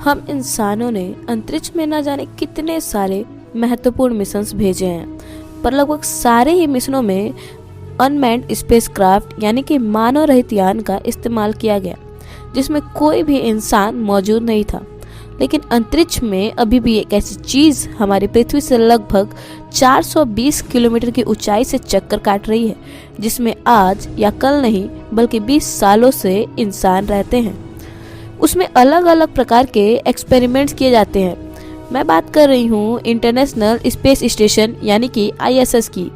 हम इंसानों ने अंतरिक्ष में न जाने कितने सारे महत्वपूर्ण मिशंस भेजे हैं, पर लगभग सारे ही मिशनों में अनमैन्ड स्पेसक्राफ्ट यानी कि मानव रहित यान का इस्तेमाल किया गया, जिसमें कोई भी इंसान मौजूद नहीं था। लेकिन अंतरिक्ष में अभी भी एक ऐसी चीज हमारी पृथ्वी से लगभग 420 किलोमीटर की ऊंचाई से चक्कर काट रही है, जिसमें आज या कल नहीं बल्कि 20 सालों से इंसान रहते हैं। उसमें अलग अलग प्रकार के एक्सपेरिमेंट्स किए जाते हैं। मैं बात कर रही हूँ इंटरनेशनल स्पेस स्टेशन यानी कि ISS की।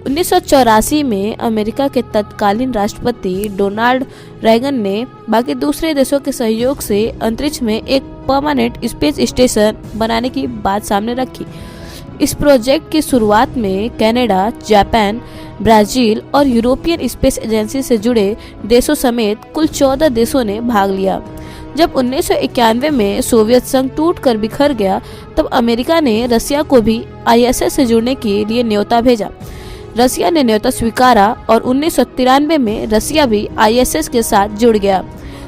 1984 में अमेरिका के तत्कालीन राष्ट्रपति डोनाल्ड रेगन ने बाकी दूसरे देशों के सहयोग से अंतरिक्ष में एक परमानेंट स्पेस स्टेशन बनाने की बात सामने रखी। इस प्रोजेक्ट की शुरुआत में कनाडा, जापान, ब्राजील और यूरोपियन स्पेस एजेंसी से जुड़े देशों समेत कुल 14 देशों ने भाग लिया। जब 1991 में सोवियत संघ टूटकर बिखर गया, तब अमेरिका ने रसिया को भी ISS से जुड़ने के लिए न्योता भेजा। रसिया ने न्योता स्वीकारा और 1993 में रसिया भी ISS के साथ जुड़ गया।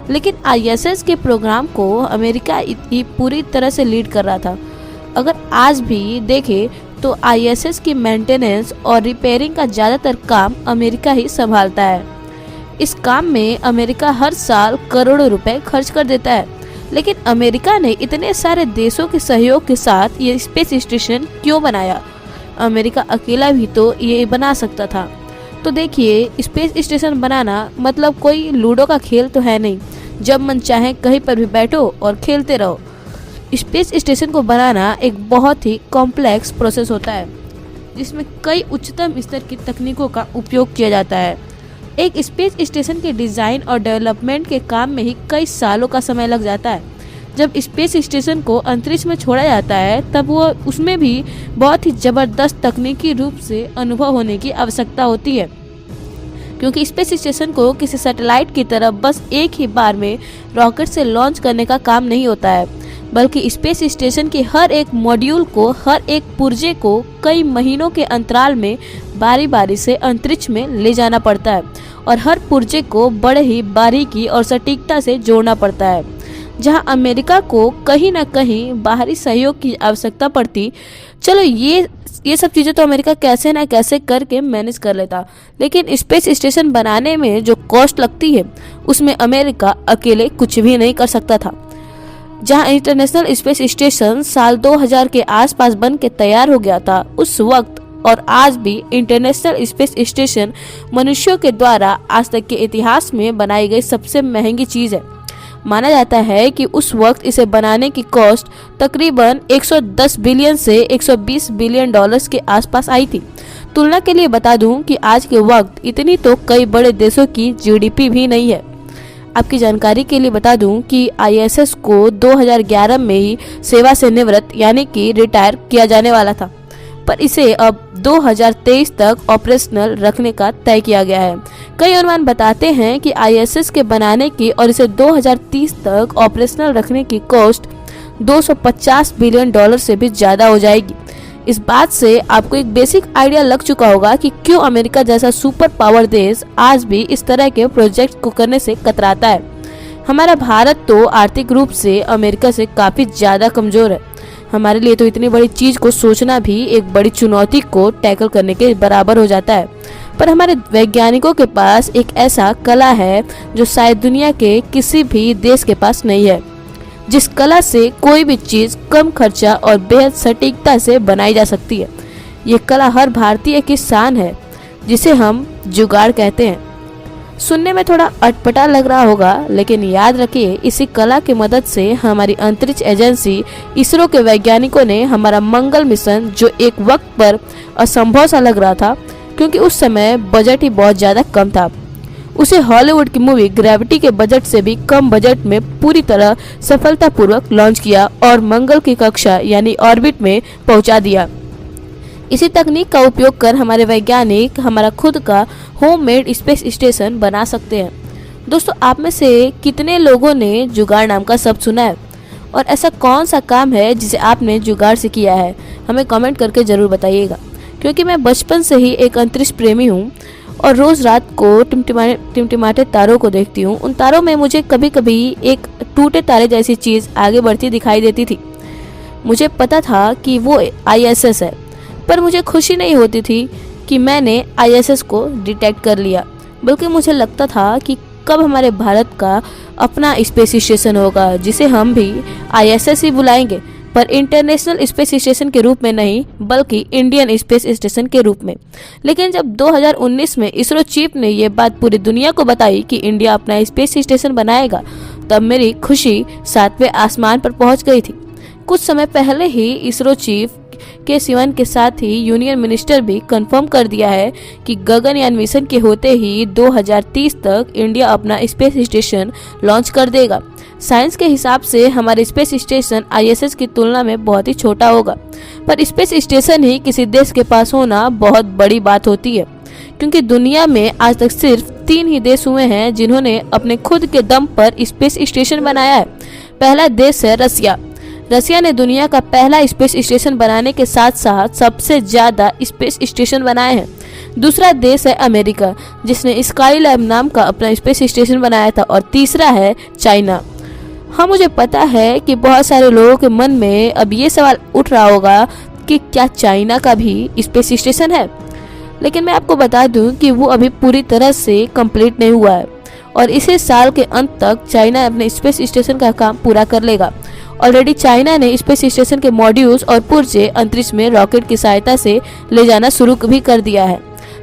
लेकिन ISS के प्रोग्राम को अमेरिका ही पूरी तरह से लीड कर रहा था। अगर आज भी देखें तो ISS की मेंटेनेंस और रिपेयरिंग का ज़्यादातर काम अमेरिका ही संभालता है। इस काम में अमेरिका हर साल करोड़ों रुपए खर्च कर देता है। लेकिन अमेरिका ने इतने सारे देशों के सहयोग के साथ ये स्पेस स्टेशन क्यों बनाया? अमेरिका अकेला भी तो ये बना सकता था। तो देखिए, स्पेस स्टेशन बनाना मतलब कोई लूडो का खेल तो है नहीं, जब मन चाहे कहीं पर भी बैठो और खेलते रहो। स्पेस स्टेशन को बनाना एक बहुत ही कॉम्प्लेक्स प्रोसेस होता है, जिसमें कई उच्चतम स्तर की तकनीकों का उपयोग किया जाता है। एक स्पेस स्टेशन के डिज़ाइन और डेवलपमेंट के काम में ही कई सालों का समय लग जाता है। जब स्पेस स्टेशन को अंतरिक्ष में छोड़ा जाता है, तब वो उसमें भी बहुत ही ज़बरदस्त तकनीकी रूप से अनुभव होने की आवश्यकता होती है, क्योंकि स्पेस स्टेशन को किसी सैटेलाइट की तरह बस एक ही बार में रॉकेट से लॉन्च करने का काम नहीं होता है, बल्कि स्पेस स्टेशन के हर एक मॉड्यूल को, हर एक पुर्जे को कई महीनों के अंतराल में बारी बारी से अंतरिक्ष में ले जाना पड़ता है और हर पुर्जे को बड़े ही बारीकी और सटीकता से जोड़ना पड़ता है। जहां अमेरिका को कहीं ना कहीं बाहरी सहयोग की आवश्यकता पड़ती, चलो ये सब चीज़ें तो अमेरिका कैसे ना कैसे करके मैनेज कर लेता, लेकिन स्पेस स्टेशन बनाने में जो कॉस्ट लगती है उसमें अमेरिका अकेले कुछ भी नहीं कर सकता था। जहां इंटरनेशनल स्पेस स्टेशन साल 2000 के आसपास बन के तैयार हो गया था, उस वक्त और आज भी इंटरनेशनल स्पेस स्टेशन मनुष्यों के द्वारा आज तक के इतिहास में बनाई गई सबसे महंगी चीज़ है। माना जाता है कि उस वक्त इसे बनाने की कॉस्ट तकरीबन 110 बिलियन से 120 बिलियन डॉलर्स के आसपास आई थी। तुलना के लिए बता दूं कि आज के वक्त इतनी तो कई बड़े देशों की GDP भी नहीं है। आपकी जानकारी के लिए बता दूं कि ISS को 2011 में ही सेवा से निवृत्त यानी कि रिटायर किया जाने वाला था, पर इसे अब 2023 तक ऑपरेशनल रखने का तय किया गया है। कई अनुमान बताते हैं कि ISS के बनाने की और इसे 2030 तक ऑपरेशनल रखने की कॉस्ट 250 बिलियन डॉलर से भी ज़्यादा हो जाएगी। इस बात से आपको एक बेसिक आइडिया लग चुका होगा कि क्यों अमेरिका जैसा सुपर पावर देश आज भी इस तरह के प्रोजेक्ट को करने से कतराता है। हमारा भारत तो आर्थिक रूप से अमेरिका से काफ़ी ज़्यादा कमज़ोर है। हमारे लिए तो इतनी बड़ी चीज़ को सोचना भी एक बड़ी चुनौती को टैकल करने के बराबर हो जाता है। पर हमारे वैज्ञानिकों के पास एक ऐसा कला है जो शायद दुनिया के किसी भी देश के पास नहीं है, जिस कला से कोई भी चीज़ कम खर्चा और बेहद सटीकता से बनाई जा सकती है। ये कला हर भारतीय की शान है, जिसे हम जुगाड़ कहते हैं। सुनने में थोड़ा अटपटा लग रहा होगा, लेकिन याद रखिए, इसी कला की मदद से हमारी अंतरिक्ष एजेंसी ISRO के वैज्ञानिकों ने हमारा मंगल मिशन, जो एक वक्त पर असंभव सा लग रहा था क्योंकि उस समय बजट ही बहुत ज़्यादा कम था, उसे हॉलीवुड की मूवी ग्रेविटी के बजट से भी कम बजट में पूरी तरह सफलतापूर्वक लॉन्च किया और मंगल की कक्षा यानी ऑर्बिट में पहुंचा दिया। इसी तकनीक का उपयोग कर हमारे वैज्ञानिक हमारा खुद का होममेड स्पेस स्टेशन बना सकते हैं। दोस्तों, आप में से कितने लोगों ने जुगाड़ नाम का शब्द सुना है? और ऐसा कौन सा काम है जिसे आपने जुगाड़ से किया है? हमें कमेंट करके ज़रूर बताइएगा, क्योंकि मैं बचपन से ही एक अंतरिक्ष प्रेमी हूँ और रोज़ रात को टिमटिमाते तारों को देखती हूँ। उन तारों में मुझे कभी कभी एक टूटे तारे जैसी चीज आगे बढ़ती दिखाई देती थी। मुझे पता था कि वो ISS है, पर मुझे खुशी नहीं होती थी कि मैंने ISS को डिटेक्ट कर लिया, बल्कि मुझे लगता था कि कब हमारे भारत का अपना स्पेस स्टेशन होगा जिसे हम भी ISS ही बुलाएंगे, पर इंटरनेशनल स्पेस स्टेशन के रूप में नहीं, बल्कि इंडियन स्पेस स्टेशन के रूप में। लेकिन जब 2019 में इसरो चीफ ने ये बात पूरी दुनिया को बताई कि इंडिया अपना स्पेस स्टेशन बनाएगा, तब मेरी खुशी 7वें आसमान पर पहुंच गई थी। कुछ समय पहले ही इसरो चीफ के सिवन के साथ ही यूनियन मिनिस्टर भी कंफर्म कर दिया है कि गगनयान मिशन के होते ही 2030 तक इंडिया अपना स्पेस स्टेशन लॉन्च कर देगा। साइंस के हिसाब से हमारे स्पेस स्टेशन ISS की तुलना में बहुत ही छोटा होगा, पर स्पेस स्टेशन ही किसी देश के पास होना बहुत बड़ी बात होती है, क्योंकि दुनिया में आज तक सिर्फ 3 ही देश हुए हैं जिन्होंने अपने खुद के दम पर स्पेस स्टेशन बनाया है। पहला देश है रसिया। रसिया ने दुनिया का पहला स्पेस स्टेशन बनाने के साथ साथ सबसे ज्यादा स्पेस स्टेशन बनाए हैं। दूसरा देश है अमेरिका, जिसने स्काईलैब नाम का अपना स्पेस स्टेशन बनाया था, और तीसरा है चाइना। हाँ, मुझे पता है कि बहुत सारे लोगों के मन में अब ये सवाल उठ रहा होगा कि क्या चाइना का भी स्पेस स्टेशन है, लेकिन मैं आपको बता दूं कि वो अभी पूरी तरह से कंप्लीट नहीं हुआ है और इसी साल के अंत तक चाइना अपने स्पेस स्टेशन का काम पूरा कर लेगा। ऑलरेडी चाइना ने स्पेस स्टेशन के मॉड्यूल्स और पुर्जे अंतरिक्ष में रॉकेट की सहायता से ले जाना शुरू भी कर दिया है।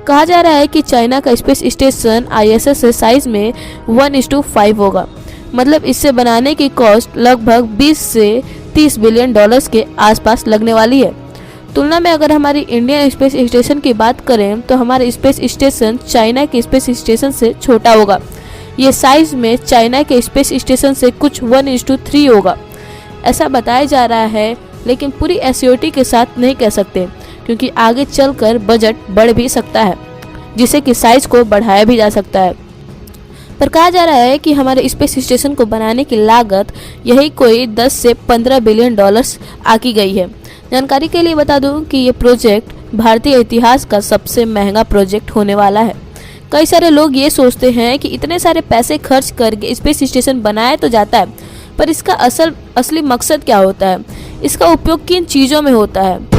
कहा जा रहा है कि चाइना का स्पेस स्टेशन ISS से साइज में 1:5 होगा, मतलब इसे बनाने की कॉस्ट लगभग 20 से 30 बिलियन डॉलर्स के आसपास लगने वाली है। तुलना में अगर हमारी इंडियन स्पेस स्टेशन की बात करें तो हमारा स्पेस स्टेशन चाइना के स्पेस स्टेशन से छोटा होगा। ये साइज में चाइना के स्पेस स्टेशन से कुछ 1:3 होगा, ऐसा बताया जा रहा है, लेकिन पूरी एश्योरिटी के साथ नहीं कह सकते, क्योंकि आगे चलकर बजट बढ़ भी सकता है, जिससे कि साइज को बढ़ाया भी जा सकता है। पर कहा जा रहा है कि हमारे स्पेस स्टेशन को बनाने की लागत यही कोई 10 से 15 बिलियन डॉलर्स आकी गई है। जानकारी के लिए बता दूं कि ये प्रोजेक्ट भारतीय इतिहास का सबसे महंगा प्रोजेक्ट होने वाला है। कई सारे लोग ये सोचते हैं कि इतने सारे पैसे खर्च करके स्पेस स्टेशन बनाया तो जाता है, पर इसका असली मकसद क्या होता है, इसका उपयोग किन चीज़ों में होता है।